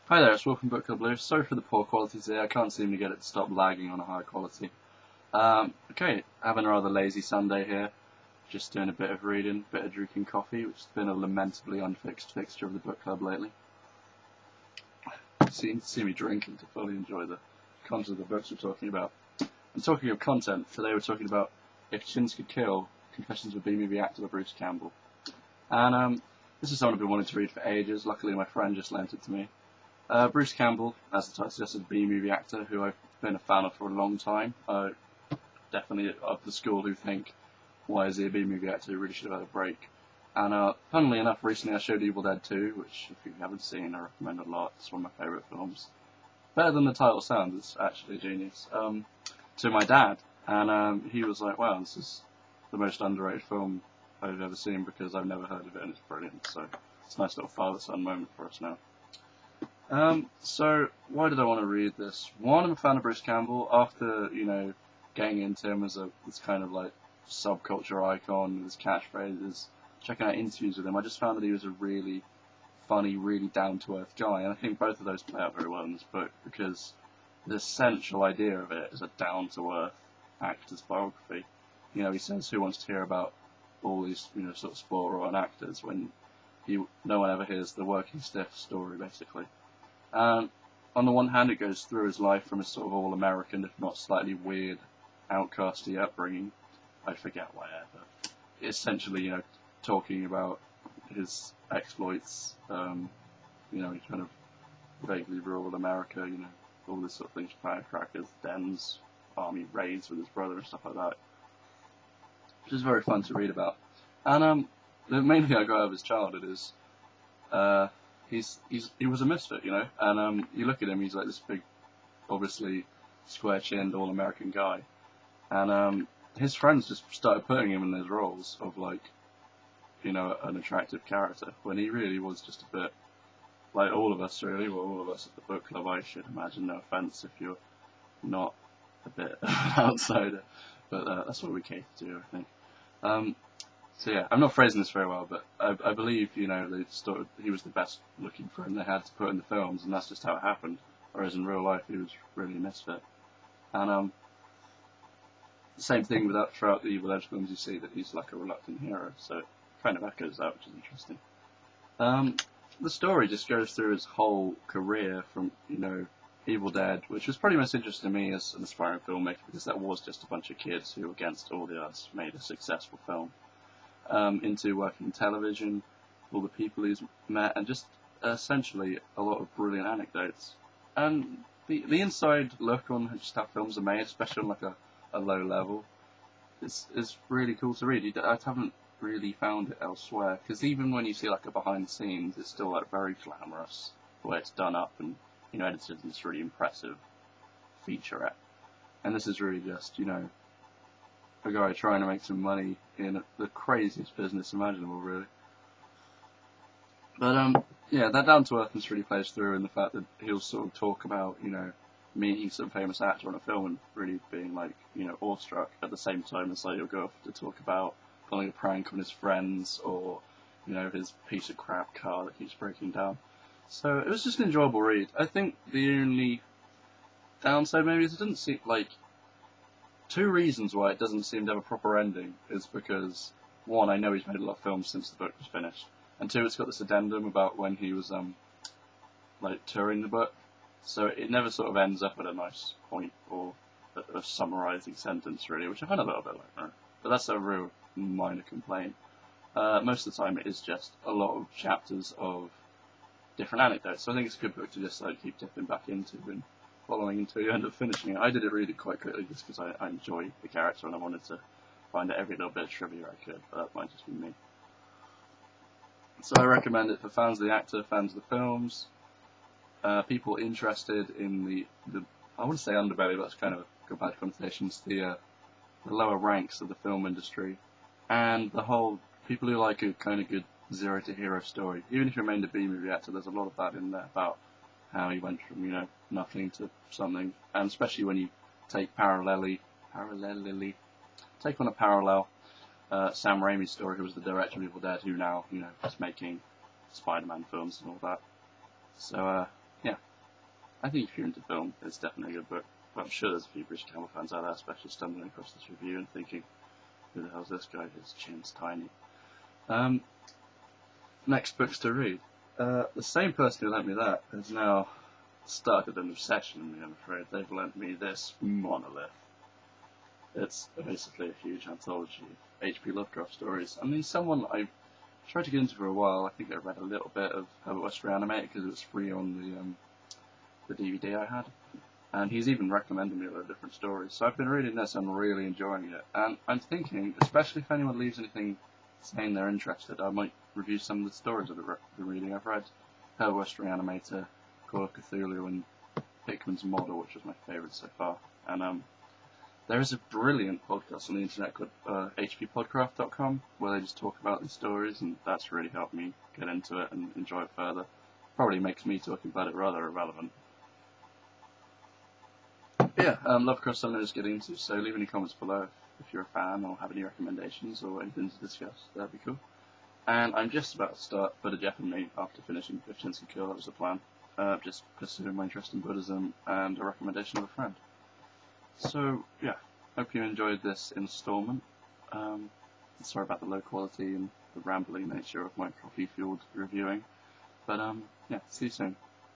Hi there, it's Will from BookClubBleu. Sorry for the poor quality today. I can't seem to get it to stop lagging on a high quality. Okay, having a rather lazy Sunday here. Just doing a bit of reading, a bit of drinking coffee, which has been a lamentably unfixed fixture of the book club lately. See me drinking to fully enjoy the content of the books we're talking about. And talking of content, today we're talking about If Chins Could Kill, Confessions of a B-Movie Actor by Bruce Campbell. And this is something I've been wanting to read for ages. Luckily my friend just lent it to me. Bruce Campbell, as the title suggests, is a B-movie actor who I've been a fan of for a long time. Definitely of the school who think, why is he a B-movie actor who really should have had a break? And funnily enough, recently I showed Evil Dead 2, which if you haven't seen, I recommend a lot. It's one of my favourite films. Better than the title sounds, it's actually genius. To my dad, and he was like, wow, this is the most underrated film I've ever seen because I've never heard of it and it's brilliant. So it's a nice little father-son moment for us now. So why did I want to read this? One, I'm a fan of Bruce Campbell. After, getting into him as this kind of like subculture icon with his catchphrases, checking out interviews with him, I just found that he was a really funny, really down-to-earth guy. And I think both of those play out very well in this book because the essential idea of it is a down-to-earth actor's biography. He says, who wants to hear about all these, sort of sport-rotten actors when no one ever hears the working stiff story, basically. On the one hand, it goes through his life from a sort of all-American, if not slightly weird, outcasty upbringing. I forget where, but essentially, talking about his exploits, kind of vaguely rural America, all this sort of things, firecrackers, dens, army raids with his brother and stuff like that, which is very fun to read about. And the main thing I got out of his childhood is he was a misfit, and you look at him, he's like this big, obviously square-chinned, all-American guy, and his friends just started putting him in those roles of like, an attractive character, when he really was just a bit like all of us, really. Well, all of us at the book club, I should imagine. No offense if you're not a bit of an outsider, but that's what we cater to, I think. So yeah, I'm not phrasing this very well, but I believe, they thought he was the best looking for him they had to put in the films, and that's just how it happened. Whereas in real life, he was really a misfit. And the same thing throughout the Evil Dead films, you see that he's like a reluctant hero, so it kind of echoes that, which is interesting. The story just goes through his whole career from, Evil Dead, which was pretty much interesting to me as an aspiring filmmaker, because that was just a bunch of kids who, against all the odds, made a successful film. Into working in television, all the people he's met, and just essentially a lot of brilliant anecdotes. And the inside look on just how films are made, especially on like a low level, is really cool to read. I haven't really found it elsewhere, because even when you see like a behind the scenes, it's still like very glamorous the way it's done up and edited in this really impressive featurette. And this is really just a guy trying to make some money in the craziest business imaginable, really. But yeah, that down-to-earthness really plays through in the fact that he'll sort of talk about, meeting some famous actor on a film and really being like, awestruck at the same time as like he'll go off to talk about pulling a prank on his friends or, his piece of crap car that keeps breaking down. So it was just an enjoyable read. I think the only downside maybe is it doesn't seem like two reasons why it doesn't seem to have a proper ending is because, one, I know he's made a lot of films since the book was finished, and two, it's got this addendum about when he was, touring the book, so it never sort of ends up at a nice point or a summarising sentence, really, which I find a little bit like that, but that's a real minor complaint. Most of the time it is just a lot of chapters of different anecdotes, so I think it's a good book to just, keep dipping back into and following until you end up finishing it. I did read it quite quickly just because I enjoy the character and I wanted to find out every little bit of trivia I could, but that might just be me. So I recommend it for fans of the actor, fans of the films, people interested in the I wouldn't say underbelly, but that's kind of a good bad connotations, the lower ranks of the film industry, and the whole people who like a kind of good zero to hero story. Even if you're a B-movie actor, there's a lot of that in there about how he went from, nothing to something, and especially when you take take on a parallel, Sam Raimi's story, who was the director of Evil Dead, who now, is making Spider-Man films and all that. So, yeah, I think if you're into film, it's definitely a good book. But I'm sure there's a few Bruce Campbell fans out there, especially stumbling across this review and thinking, who the hell's this guy? His chin's tiny. Next books to read. The same person who lent me that has now started an obsession with me, I'm afraid. They've lent me this monolith. It's basically a huge anthology of H.P. Lovecraft stories. I mean, someone I've tried to get into for a while. I think I read a little bit of Herbert West Reanimated because it was free on the DVD I had. And he's even recommended me a lot of different stories. So I've been reading this and really enjoying it. And I'm thinking, especially if anyone leaves anything saying they're interested, I might review some of the stories of the reading I've read. Herbert West Reanimator, Call of Cthulhu, and Hickman's Model, which was my favourite so far. And there is a brilliant podcast on the internet called hppodcraft.com where they just talk about these stories, and that's really helped me get into it and enjoy it further. Probably makes me talking about it rather irrelevant. Yeah, Lovecraft something to get into, so leave any comments below if you're a fan or have any recommendations or anything to discuss. That'd be cool. And I'm just about to start Buddha Jeff and Me after finishing If Chins Could Kill. That was the plan. Just pursuing my interest in Buddhism and a recommendation of a friend. So, yeah, hope you enjoyed this installment. Sorry about the low quality and the rambling nature of my coffee-fueled reviewing. But, yeah, see you soon.